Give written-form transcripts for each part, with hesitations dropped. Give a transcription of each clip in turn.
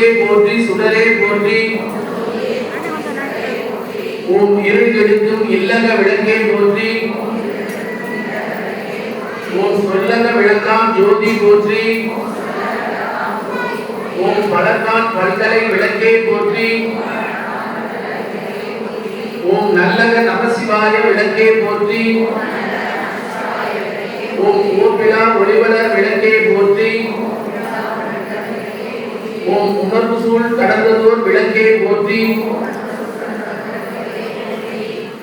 ஜோதியே போற்றி சுடரே போற்றி. ஓம் இருள் கெடுக்கும் இல்லக விளக்கே போற்றி. ஓம் சொல்லக விளக்காம் ஜோதி போற்றி. ஓம் பலகான் பல்கலை விளக்கே போற்றி. ஓம் நல்லக நமசிவாய விளக்கே போற்றி. ஓம் ஓபிலா ஒளிவலர் விளக்கே போற்றி. ஓம் உணர்வு சூழ் கடந்ததோர் விளக்கே போற்றி.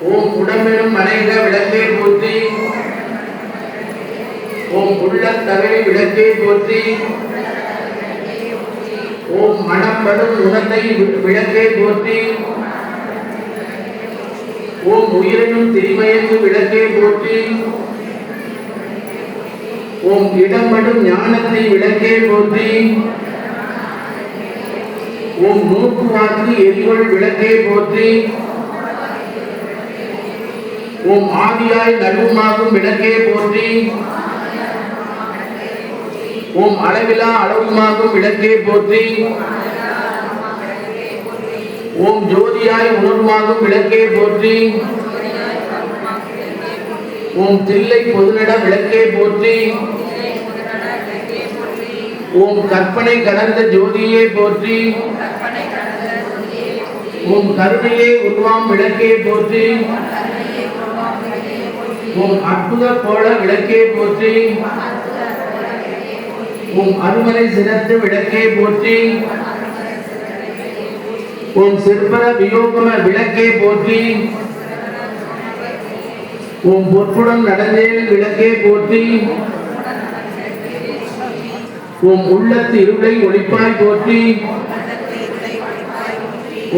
ஓம் உடம்பெனும் மனைக விளக்கே போற்றி. ஓம் உள்ளத்தகை விளக்கே போற்றி. ஓம் மனம் வரும் உணர்வை விளக்கே போற்றி. ஓம் உயிரினும் திரிமயங்கு விளக்கே போற்றி. ஓம் இடம்படும் ஞானத்தை விளக்கே போற்றி. ஓம் நோக்குவாக்கு எரிகொள் விளக்கே போற்றி. ஓம் ஆதியாய் நடுவுமாகும் விளக்கே போற்றி. ஓம் அளவிலா அளவுமாகும் விளக்கே போற்றி. ஓம் ஜோதியாய் உணர்வாகும் விளக்கே போற்றி. ஓம் தில்லை பொதுநட விளக்கே போற்றி. ஓம் கற்பனை கடந்த ஜோதியே போற்றி. ஓம் கருணையே உருவாம் விளக்கே போற்றி. ஓம் அற்புத கோள விளக்கே போற்றி. ஓம் அருமலை சிறந்த விளக்கே போற்றி. ஓம் சிற்பர வியோகம விளக்கே போற்றி. ஓம் பொற்புடம் நடந்தேன் விளக்கே போற்றி. ஓம் உள்ளத்து இருளை ஒளிப்பாய் போற்றி.